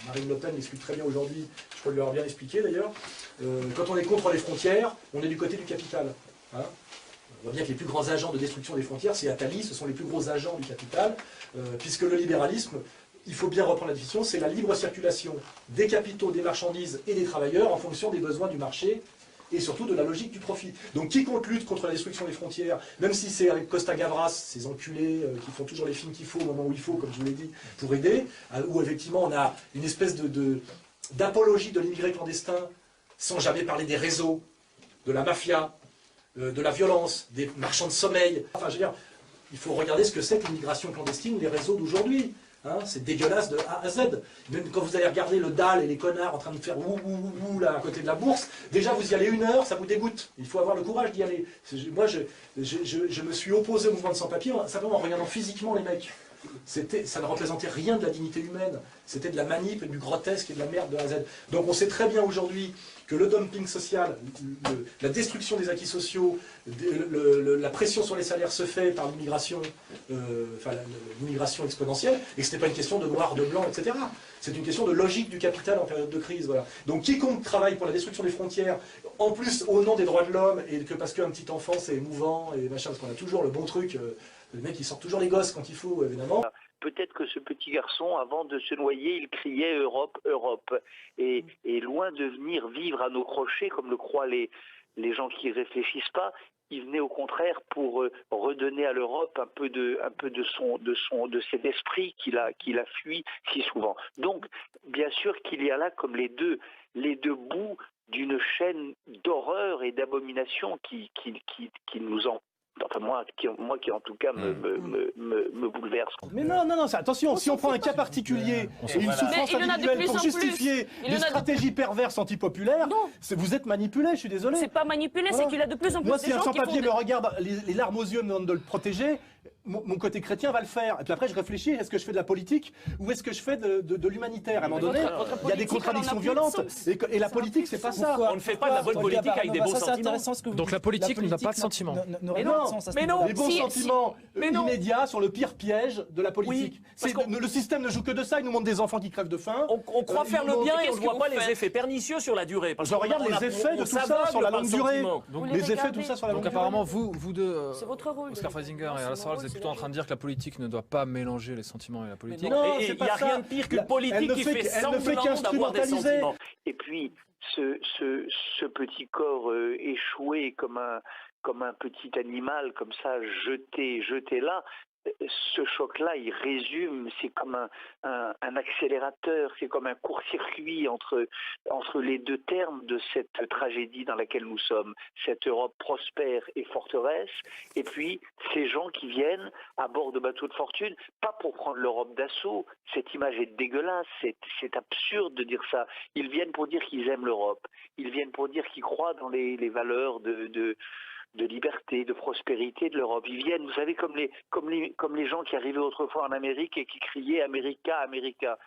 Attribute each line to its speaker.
Speaker 1: Marine Le Pen l'explique très bien aujourd'hui, je crois lui avoir bien expliqué d'ailleurs, quand on est contre les frontières, on est du côté du capital. Hein. On voit bien que les plus grands agents de destruction des frontières, c'est Attali, ce sont les plus gros agents du capital, puisque le libéralisme, il faut bien reprendre la définition, c'est la libre circulation des capitaux, des marchandises et des travailleurs en fonction des besoins du marché et surtout de la logique du profit. Donc quiconque lutte contre la destruction des frontières, même si c'est avec Costa Gavras, ces enculés qui font toujours les films qu'il faut au moment où il faut, comme je vous l'ai dit, pour aider, où effectivement on a une espèce d'apologie de l'immigré clandestin, sans jamais parler des réseaux, de la mafia, de la violence, des marchands de sommeil. Enfin, je veux dire, il faut regarder ce que c'est que l'immigration clandestine, les réseaux d'aujourd'hui. Hein, c'est dégueulasse de A à Z. Même quand vous allez regarder le dalle et les connards en train de faire ouh là à côté de la bourse, déjà vous y allez 1 heure, ça vous dégoûte. Il faut avoir le courage d'y aller. Moi, je me suis opposé au mouvement de sans-papiers simplement en regardant physiquement les mecs. Ça ne représentait rien de la dignité humaine. C'était de la manip, du grotesque et de la merde de A à Z. Donc on sait très bien aujourd'hui que le dumping social, la destruction des acquis sociaux, la pression sur les salaires se fait par l'immigration, l'immigration exponentielle, et que ce n'est pas une question de noir, de blanc, etc. C'est une question de logique du capital en période de crise. Voilà. Donc quiconque travaille pour la destruction des frontières, en plus au nom des droits de l'homme, et que parce qu'un petit enfant c'est émouvant, et machin, parce qu'on a toujours le bon truc, le mec il sort toujours les gosses quand il faut, évidemment.
Speaker 2: Peut-être que ce petit garçon, avant de se noyer, il criait « Europe, Europe ». Et loin de venir vivre à nos crochets, comme le croient les gens qui ne réfléchissent pas, il venait au contraire pour redonner à l'Europe un peu de cet esprit qu'il a fui si souvent. Donc, bien sûr qu'il y a là comme les deux bouts d'une chaîne d'horreur et d'abomination qui nous en... Enfin, moi qui en tout cas me bouleverse.
Speaker 3: Mais non, attention, si on prend un cas particulier et une souffrance individuelle pour justifier des stratégies perverses antipopulaires, vous êtes manipulé, je suis désolé.
Speaker 4: C'est pas manipulé, c'est qu'il y a de plus en plus
Speaker 3: de gens
Speaker 4: qui font... Moi, si un sans-papier
Speaker 3: me regarde les larmes aux yeux me demande de le protéger, mon côté chrétien va le faire. Et puis après, je réfléchis, est-ce que je fais de la politique ou est-ce que je fais de l'humanitaire? À un moment donné, il y a des contradictions violentes. Et la politique, c'est pas ça.
Speaker 5: On ne fait pas de la bonne politique avec des bons sentiments.
Speaker 6: Donc la politique n'a pas de sentiments.
Speaker 3: Mais non, les bons sentiments immédiats sont le pire piège de la politique. Le système ne joue que de ça, il nous montre des enfants qui crèvent de faim.
Speaker 5: On croit faire le bien et on ne voit pas les effets pernicieux sur la durée.
Speaker 3: Je regarde les effets de tout ça sur la longue durée.
Speaker 6: Les effets de tout ça sur la longue durée. Donc apparemment, vous deux, Oscar Freisinger et Alain Soral, vous êtes plutôt en train de dire que la politique ne doit pas mélanger les sentiments et la politique.
Speaker 5: Il n'y a rien de pire qu'une politique qui fait semblant d'avoir des sentiments.
Speaker 2: Et puis, ce petit corps échoué comme un petit animal, comme ça, jeté là, ce choc-là, il résume, c'est comme un accélérateur, c'est comme un court-circuit entre les deux termes de cette tragédie dans laquelle nous sommes, cette Europe prospère et forteresse, et puis ces gens qui viennent à bord de bateaux de fortune, pas pour prendre l'Europe d'assaut, cette image est dégueulasse, c'est absurde de dire ça, ils viennent pour dire qu'ils aiment l'Europe, ils viennent pour dire qu'ils croient dans les valeurs de liberté, de prospérité de l'Europe. Ils viennent, vous savez, comme les gens qui arrivaient autrefois en Amérique et qui criaient « America, America ».